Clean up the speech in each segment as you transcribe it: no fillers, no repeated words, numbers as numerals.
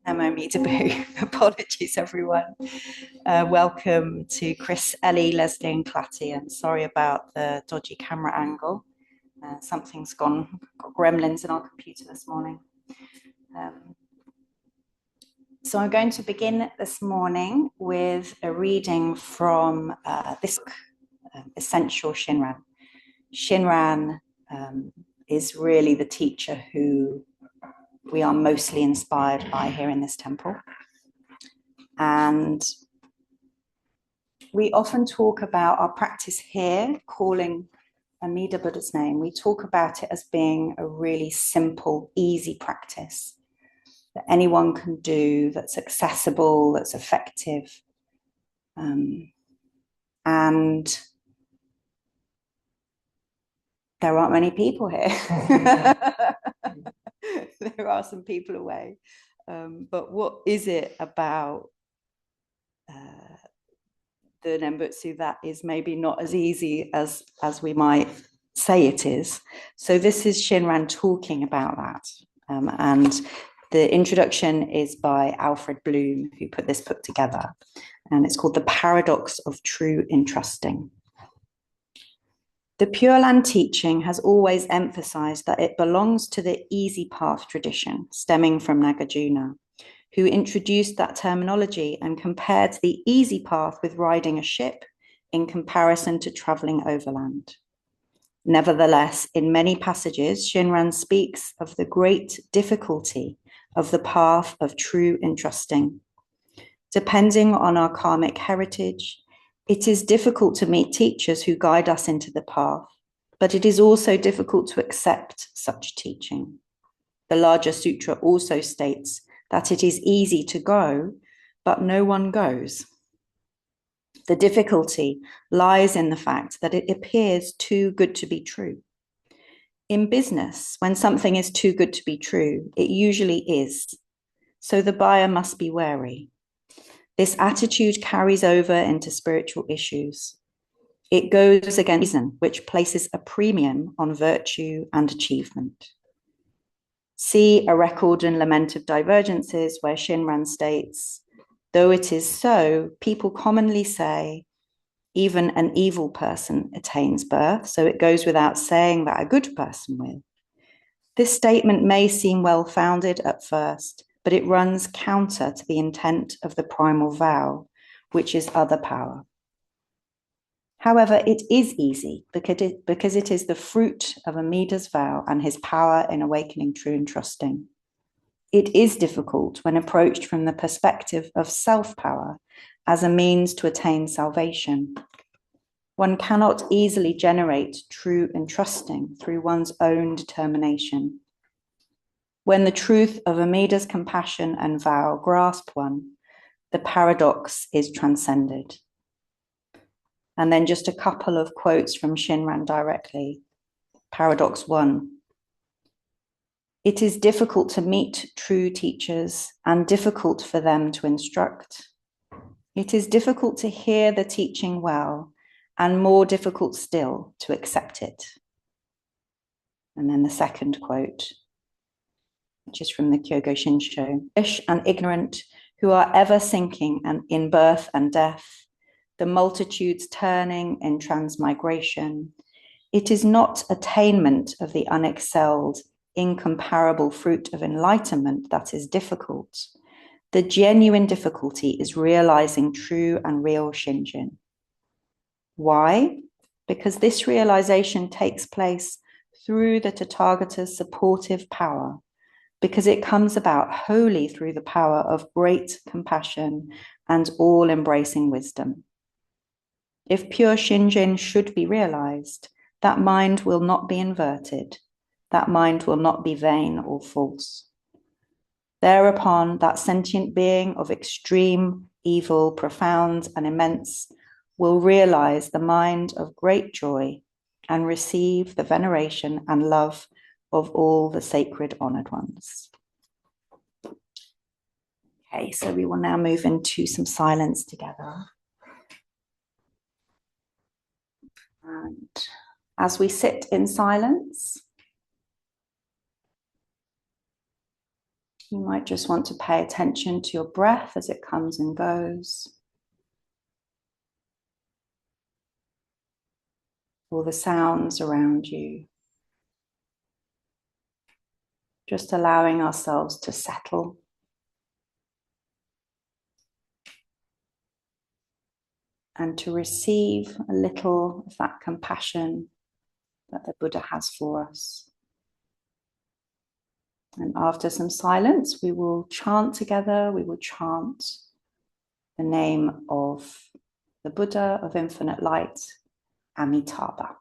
Taboo. Apologies, everyone. Welcome to Chris, Ellie, Leslie, and Clatty. And sorry about the dodgy camera angle. Something's got gremlins in our computer this morning. So I'm going to begin this morning with a reading from this book, Essential Shinran. Shinran is really the teacher who we are mostly inspired by here in this temple. And we often talk about our practice here, calling Amida Buddha's name. We talk about it as being a really simple, easy practice that anyone can do, that's accessible, that's effective. And there aren't many people here. There are some people away. But what is it about the Nembutsu that is maybe not as easy as we might say it is? So this is Shinran talking about that. And the introduction is by Alfred Bloom, who put this book together. And it's called The Paradox of True Entrusting. The Pure Land teaching has always emphasized that it belongs to the easy path tradition, stemming from Nagarjuna, who introduced that terminology and compared the easy path with riding a ship in comparison to traveling overland. Nevertheless, in many passages, Shinran speaks of the great difficulty of the path of true entrusting. Depending on our karmic heritage, it is difficult to meet teachers who guide us into the path, but it is also difficult to accept such teaching. The larger sutra also states that it is easy to go, but no one goes. The difficulty lies in the fact that it appears too good to be true. In business, when something is too good to be true, it usually is. So the buyer must be wary. This attitude carries over into spiritual issues. It goes against reason, which places a premium on virtue and achievement. See A Record and Lament of Divergences, where Shinran states, though it is so, people commonly say, even an evil person attains birth, so it goes without saying that a good person will. This statement may seem well-founded at first, but it runs counter to the intent of the primal vow, which is other power. However, it is easy because it is the fruit of Amida's vow and his power in awakening true and trusting. It is difficult when approached from the perspective of self-power as a means to attain salvation. One cannot easily generate true and trusting through one's own determination. When the truth of Amida's compassion and vow grasp one, the paradox is transcended. And then just a couple of quotes from Shinran directly. Paradox 1. It is difficult to meet true teachers and difficult for them to instruct. It is difficult to hear the teaching well and more difficult still to accept it. And then the second quote, which is from the Kyogo Shinsho. Foolish and ignorant, who are ever sinking and in birth and death, the multitudes turning in transmigration. It is not attainment of the unexcelled, incomparable fruit of enlightenment that is difficult. The genuine difficulty is realizing true and real Shinjin. Why? Because this realization takes place through the Tathagata's supportive power, because it comes about wholly through the power of great compassion and all-embracing wisdom. If pure Shinjin should be realized, that mind will not be inverted, that mind will not be vain or false. Thereupon, that sentient being of extreme evil, profound and immense, will realize the mind of great joy and receive the veneration and love of all the sacred honored ones. Okay, so we will now move into some silence together. And as we sit in silence, You might just want to pay attention to your breath as it comes and goes. All the sounds around you. Just allowing ourselves to settle. And to receive a little of that compassion that the Buddha has for us. And after some silence, we will chant together. We will chant the name of the Buddha of infinite light, Amitabha.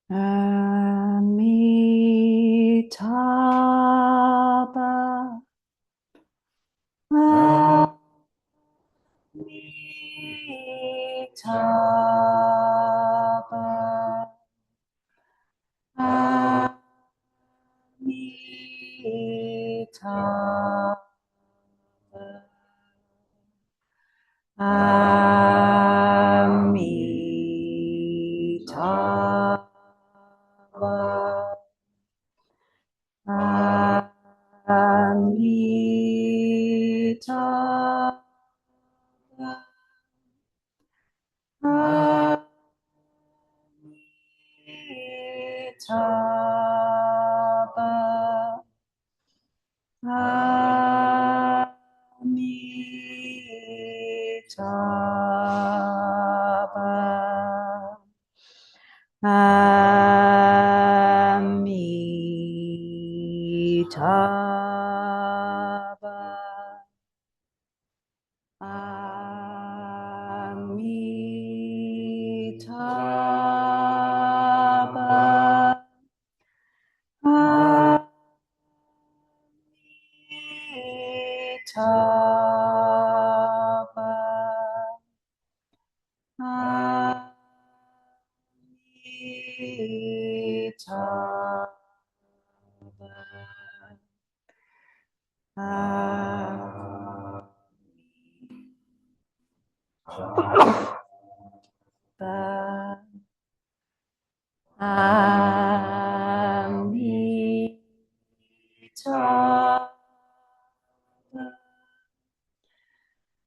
Amitabha. Amitabha. Amitabha. Amitabha. Amitabha. Amitabha. Amitabha. Amitabha.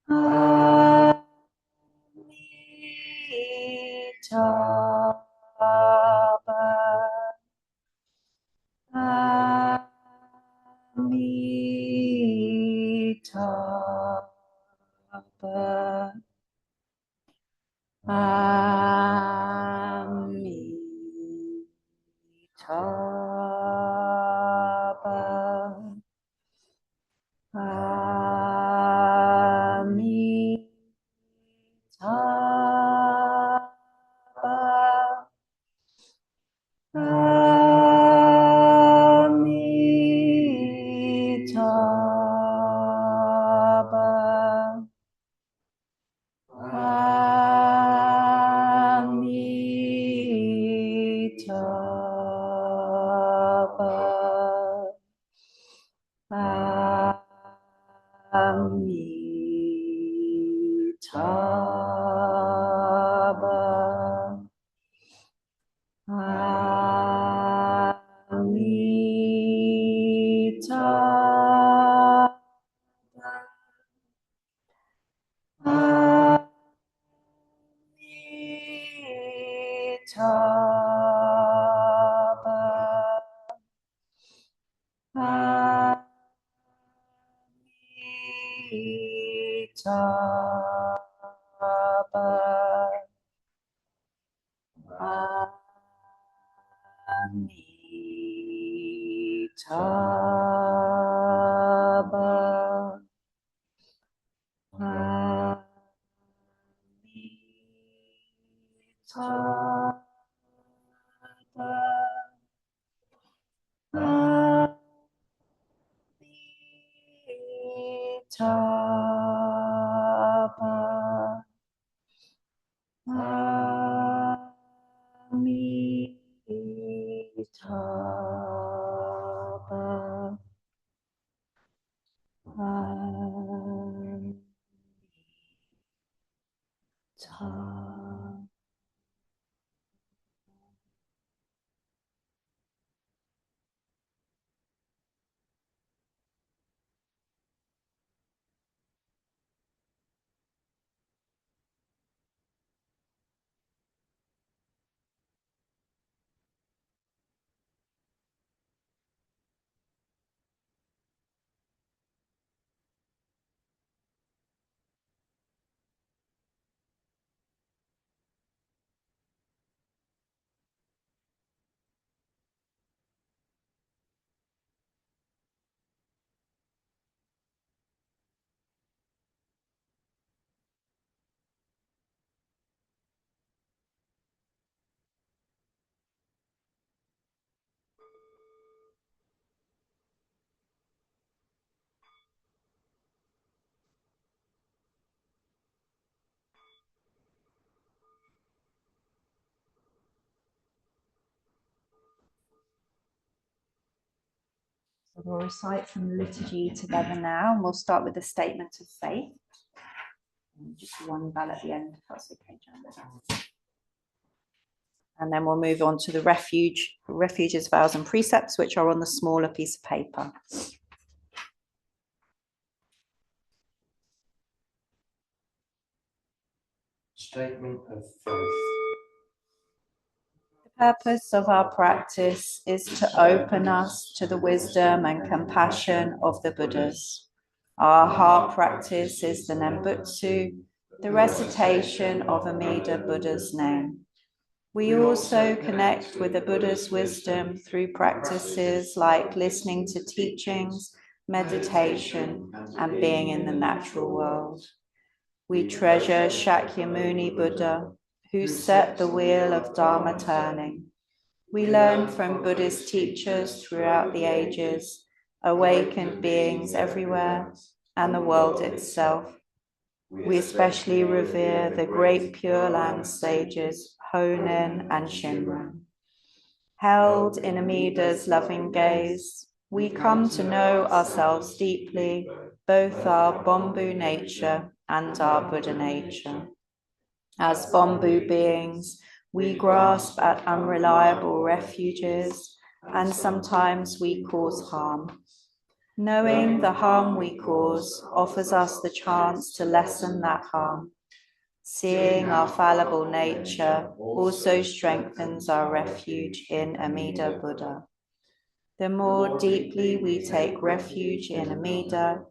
Amitabha. Amitabha. Amitabha. Amitabha. Amitabha. Amitabha. Amitabha. Amitabha. Amitabha. Amitabha. We'll recite some liturgy together now, and we'll start with the statement of faith. Just one bell at the end, if that's okay, Jan. And then we'll move on to the refuges, vows and precepts, which are on the smaller piece of paper. Statement of faith. The purpose of our practice is to open us to the wisdom and compassion of the Buddhas. Our heart practice is the Nembutsu, the recitation of Amida Buddha's name. We also connect with the Buddha's wisdom through practices like listening to teachings, meditation, and being in the natural world. We treasure Shakyamuni Buddha, who set the wheel of Dharma turning. We learn from Buddhist teachers throughout the ages, awakened beings everywhere, and the world itself. We especially revere the great Pure Land sages, Honen and Shinran. Held in Amida's loving gaze, we come to know ourselves deeply, both our Bombu nature and our Buddha nature. As Bombu beings, we grasp at unreliable refuges, and sometimes we cause harm. Knowing the harm we cause offers us the chance to lessen that harm. Seeing our fallible nature also strengthens our refuge in Amida Buddha. The more deeply we take refuge in Amida,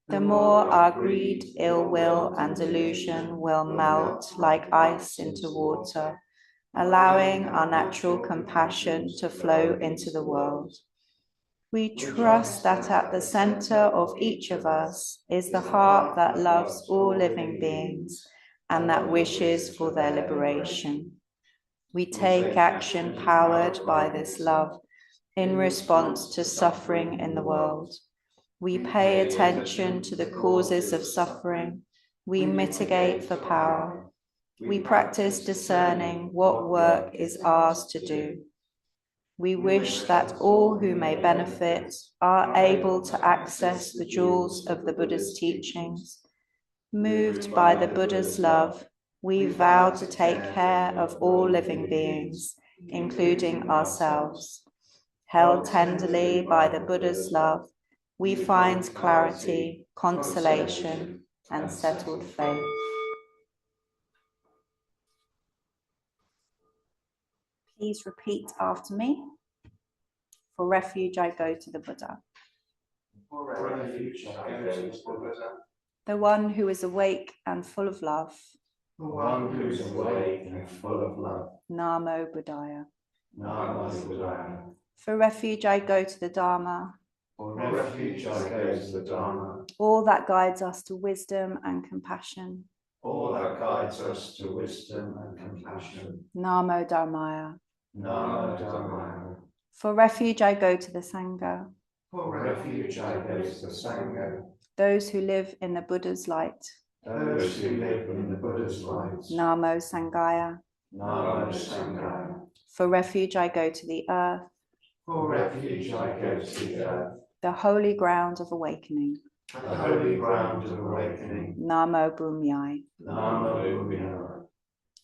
the more our greed, ill will, and delusion will melt like ice into water, allowing our natural compassion to flow into the world. We trust that at the center of each of us is the heart that loves all living beings and that wishes for their liberation. We take action powered by this love in response to suffering in the world. We pay attention to the causes of suffering. We mitigate for power. We practice discerning what work is ours to do. We wish that all who may benefit are able to access the jewels of the Buddha's teachings. Moved by the Buddha's love, we vow to take care of all living beings, including ourselves. Held tenderly by the Buddha's love, we find clarity, consolation, and settled faith. Please repeat after me. For refuge, I go to the Buddha. For refuge, I go to the Buddha. The one who is awake and full of love. The one who is awake and full of love. Namo Buddhaya. Namo Buddhaya. For refuge, I go to the Dharma. For refuge, I go to the Dharma. All that guides us to wisdom and compassion. All that guides us to wisdom and compassion. Namo Dharmaya. Namo Dharmaya. For refuge, I go to the Sangha. For refuge, I go to the Sangha. Those who live in the Buddha's light. Those who live in the Buddha's light. Namo Sanghaya. Namo Sanghaya. For refuge, I go to the earth. For refuge, I go to the earth. The holy ground of awakening. The holy ground of awakening. Namo Bhumyai. Namo Bhumyai.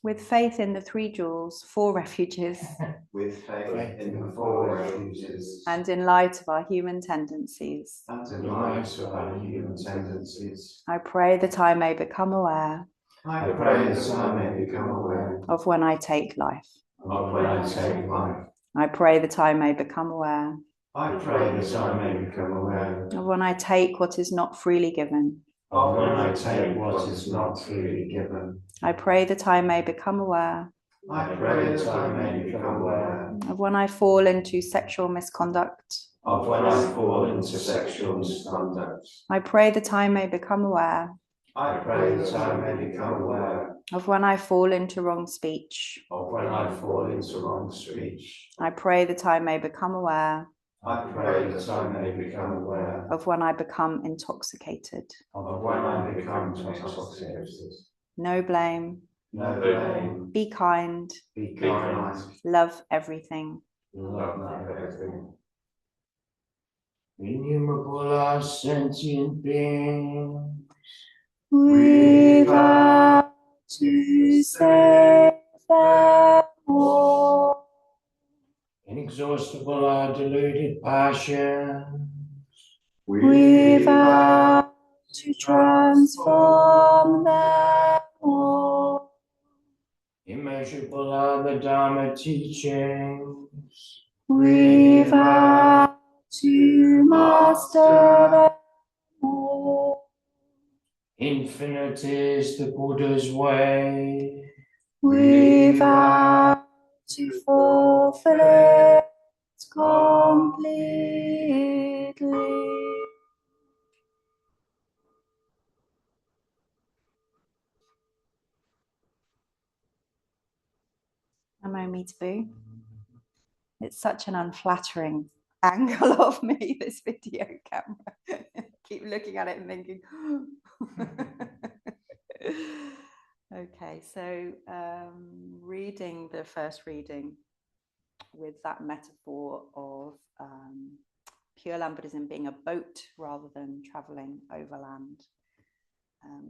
With faith in the three jewels, four refuges. With faith in the four refuges. And in light of our human tendencies. And in light of our human tendencies. I pray that I may become aware. I pray that I may become aware. Of when I take life. Of when I take life. I pray that I may become aware. I pray that I may become aware. Of when I take what is not freely given. Of when I take what is not freely given. I pray that I may become aware. I pray that I may become aware. Of when I fall into sexual misconduct. Of when I fall into sexual misconduct. I pray that I may become aware. I pray that I may become aware. Of when I fall into wrong speech. Of when I fall into wrong speech. I pray that I may become aware. I pray that I may become aware. Of when I become intoxicated. Of when I become intoxicated. No blame. No blame. Be kind. Be kind. Love everything. Love everything. Innumerable are sentient beings. We vow to save them all. Inexhaustible are deluded passions. We vow to transform them all. Immeasurable are the Dharma teachings. We vow to master them all. Infinite is the Buddha's way. We vow to fulfill it completely. Namo me too. It's such an unflattering angle of me, this video camera. Keep looking at it and thinking. Okay, so reading the first reading with that metaphor of Pure Land Buddhism being a boat rather than traveling overland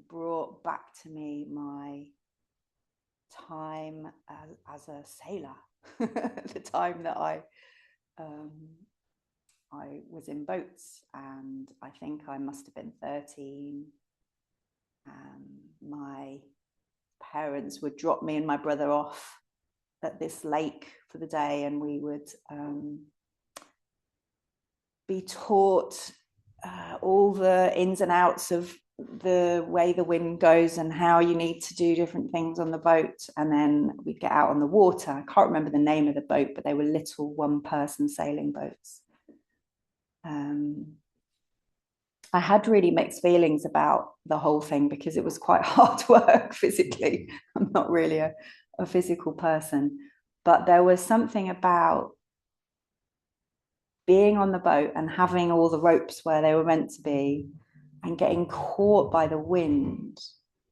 brought back to me my time as a sailor, the time that I was in boats, and I think I must have been 13. My parents would drop me and my brother off at this lake for the day, and we would be taught all the ins and outs of the way the wind goes and how you need to do different things on the boat. And then we'd get out on the water. I can't remember the name of the boat, but they were little one-person sailing boats. I had really mixed feelings about the whole thing because it was quite hard work physically. I'm not really a physical person, but there was something about being on the boat and having all the ropes where they were meant to be and getting caught by the wind.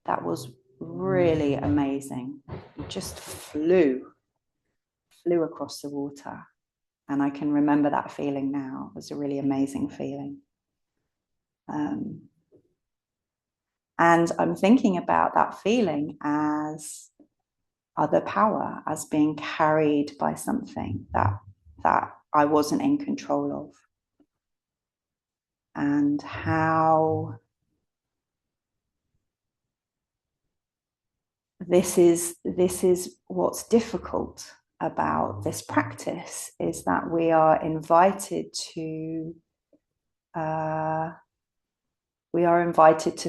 That was really amazing. It just flew across the water. And I can remember that feeling now. It was a really amazing feeling. And I'm thinking about that feeling as other power, as being carried by something that I wasn't in control of. And how this is what's difficult about this practice, is that we are invited to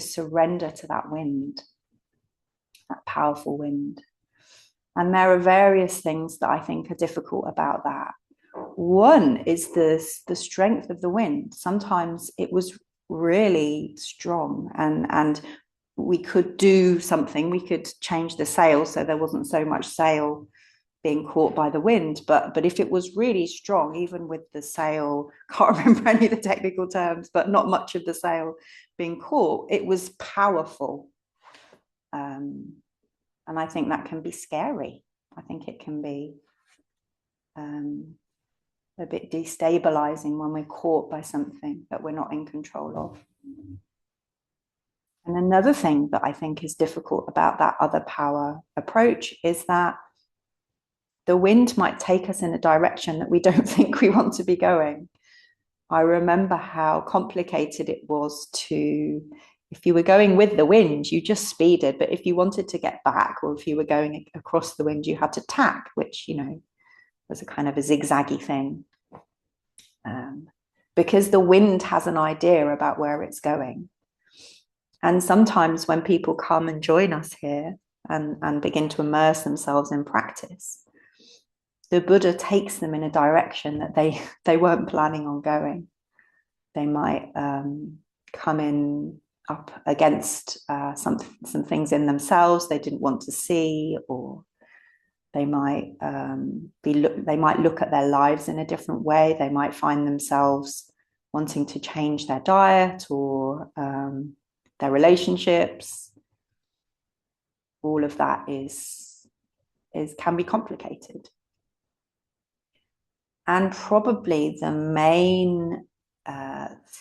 surrender to that wind, that powerful wind. And there are various things that I think are difficult about that. One is the strength of the wind. Sometimes it was really strong, and we could do something. We could change the sail so there wasn't so much sail being caught by the wind. But if it was really strong, even with the sail, can't remember any of the technical terms, but not much of the sail being caught, it was powerful. And I think that can be scary. I think it can be a bit destabilizing when we're caught by something that we're not in control of. And another thing that I think is difficult about that other power approach is that the wind might take us in a direction that we don't think we want to be going. I remember how complicated it was to, if you were going with the wind, you just speeded. But if you wanted to get back, or if you were going across the wind, you had to tack, which, was a kind of a zigzaggy thing. Because the wind has an idea about where it's going. And sometimes when people come and join us here and begin to immerse themselves in practice, the Buddha takes them in a direction that they weren't planning on going. They might come in up against some things in themselves they didn't want to see, or they might look at their lives in a different way. They might find themselves wanting to change their diet or their relationships. All of that can be complicated. And probably the main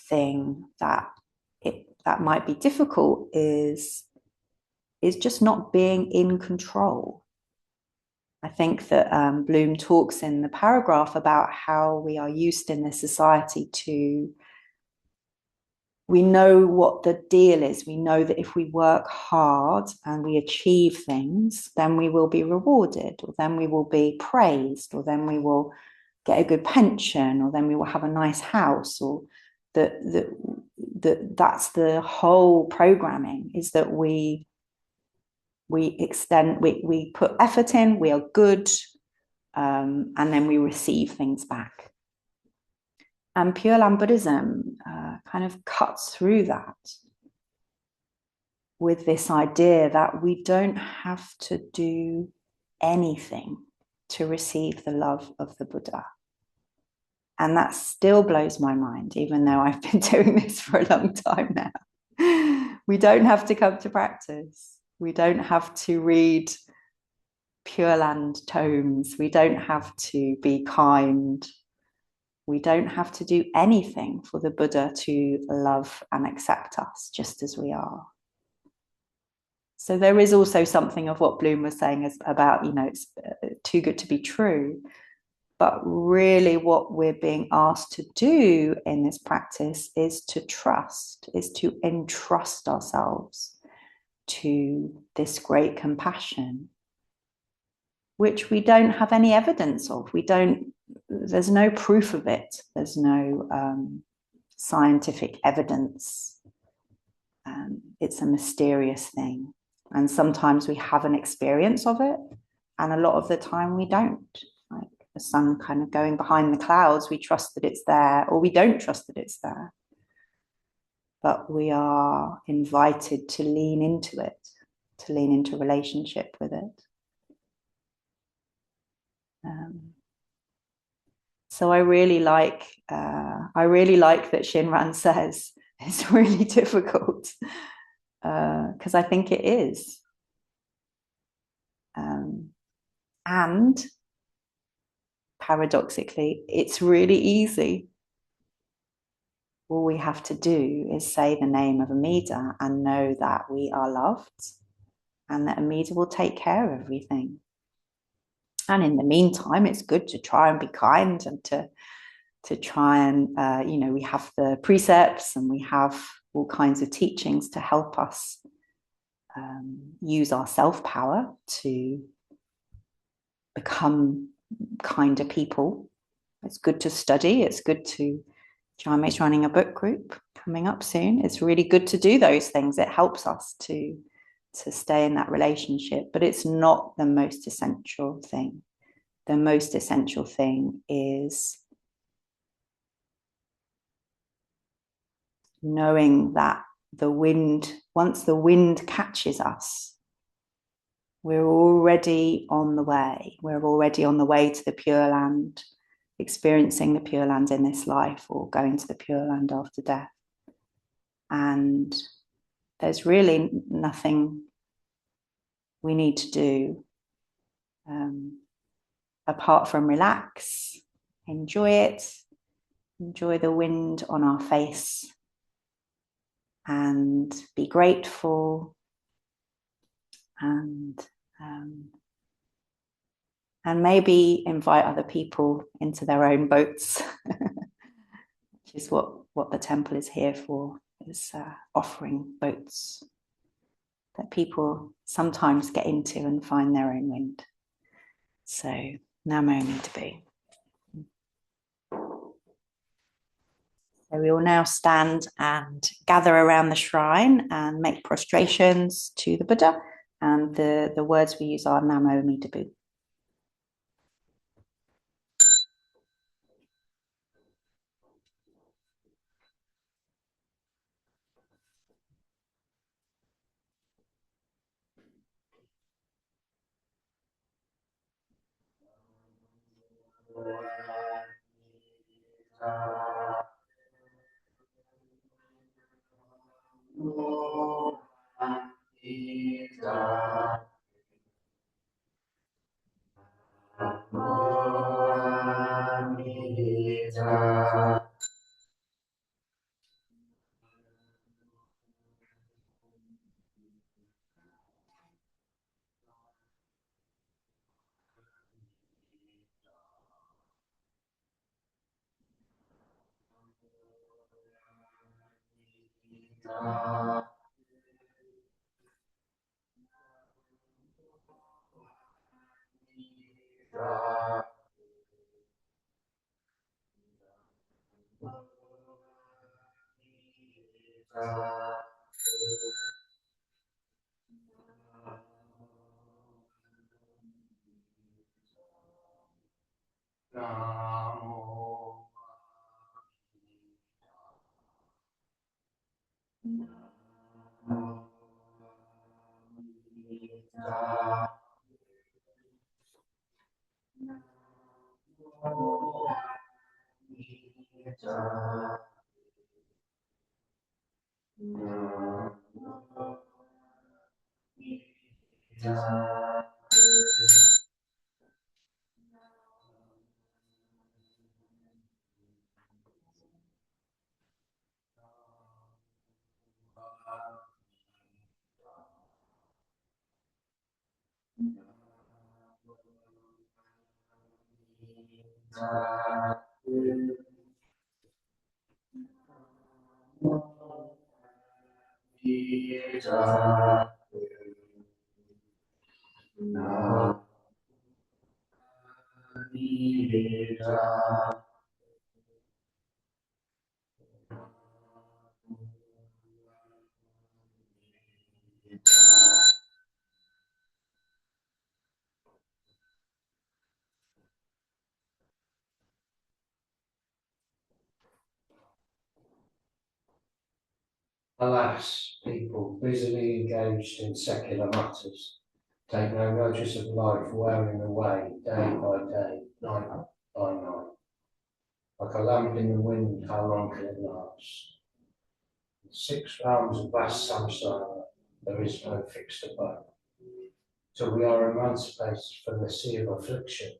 thing that might be difficult is just not being in control. I think that Bloom talks in the paragraph about how we are used in this society to, we know what the deal is. We know that if we work hard and we achieve things, then we will be rewarded, or then we will be praised, or then we will get a good pension, or then we will have a nice house, or that's the whole programming, is that we put effort in, we are good, and then we receive things back. And Pure Land Buddhism kind of cuts through that with this idea that we don't have to do anything to receive the love of the Buddha. And that still blows my mind, even though I've been doing this for a long time now. We don't have to come to practice. We don't have to read Pure Land tomes. We don't have to be kind. We don't have to do anything for the Buddha to love and accept us just as we are. So there is also something of what Bloom was saying about, it's too good to be true. But really what we're being asked to do in this practice is to trust, is to entrust ourselves to this great compassion, which we don't have any evidence of. There's no proof of it. There's no scientific evidence. It's a mysterious thing. And sometimes we have an experience of it, and a lot of the time we don't. Like the sun kind of going behind the clouds, we trust that it's there, or we don't trust that it's there. But we are invited to lean into it, to lean into relationship with it. So I really like that Shinran says it's really difficult, because I think it is. And paradoxically, it's really easy. All we have to do is say the name of Amida and know that we are loved, and that Amida will take care of everything. And in the meantime, it's good to try and be kind, and to try and, we have the precepts, and we have all kinds of teachings to help us use our self-power to become kinder people. It's good to study. It's good to, Jaime's running a book group coming up soon. It's really good to do those things. It helps us to stay in that relationship, but it's not the most essential thing. The most essential thing is knowing that once the wind catches us, we're already on the way. We're already on the way to the Pure Land, experiencing the Pure Land in this life, or going to the Pure Land after death. And there's really nothing we need to do apart from relax, enjoy it, enjoy the wind on our face, and be grateful, and maybe invite other people into their own boats, which is what the temple is here for, is offering boats that people sometimes get into and find their own wind. So, Namo Amida. So we will now stand and gather around the shrine and make prostrations to the Buddha. And the words we use are Namo Amida. Alas, people busily engaged in secular matters take no notice of life wearing away day by day, night by night. Like a lamp in the wind, how long can it last? In 6 realms of vast samsara, there is no fixed abode. Till we are emancipated from the sea of affliction,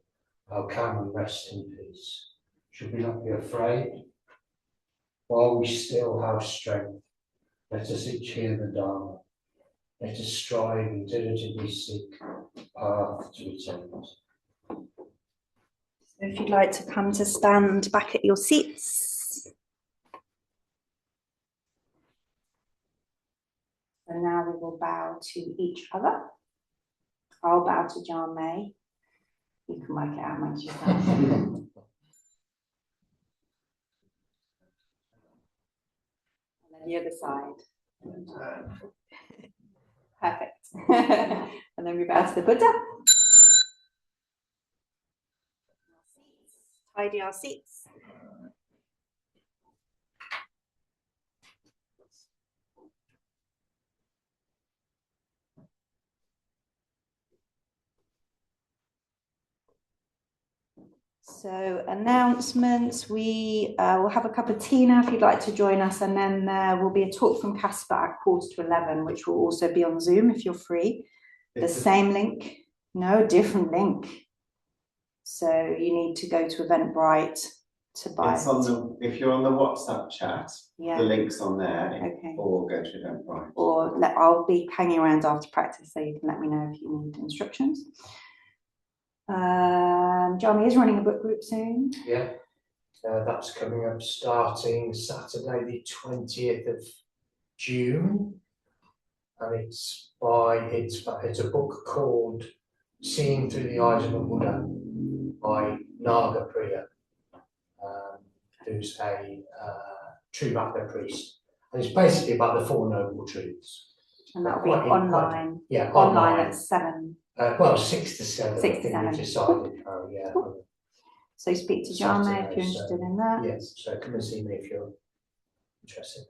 how can we rest in peace? Should we not be afraid? While we still have strength, let us each hear the Dharma. Let us strive and diligently seek the path to eternity. So if you'd like to come to stand back at your seats. And now we will bow to each other. I'll bow to John May. You can work it out amongst yourselves. And then the other side. Perfect. And then we bow to the Buddha. Tidy our seats. So announcements, we will have a cup of tea now if you'd like to join us, and then there will be a talk from Casper at 11:15, which will also be on Zoom if you're free. The same link, no, a different link. So you need to go to Eventbrite to buy it's on if you're on the WhatsApp chat, yeah. The link's on there, okay. Or go to Eventbrite. Or I'll be hanging around after practice, so you can let me know if you need instructions. Johnny is running a book group soon. Yeah, that's coming up starting Saturday the 20th of June. And it's a book called Seeing Through the Eyes of a Buddha by Naga Priya, who's a true Bhakti priest. And it's basically about the Four Noble Truths. And that'll be online. Yeah, online at 7. 6 to 7. 6 to 7. We've decided. Yeah. Cool. So speak to John there if you're interested in that. Yes, so come and see me if you're interested.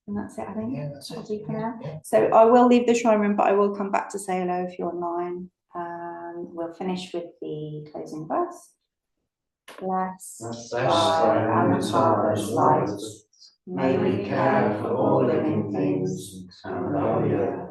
And that's it, I think. Yeah, that's it. For now. Yeah. So I will leave the shrine room, but I will come back to say hello if you're online. We'll finish with the closing verse. Blessed by Anapa's light, may we care for all living things and all the earth.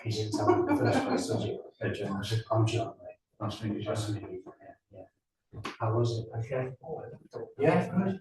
You didn't tell me in the first place, did you? I'm John, mate. Nice to meet you. Nice to meet you. Yeah. How was it? Okay. Yeah, good.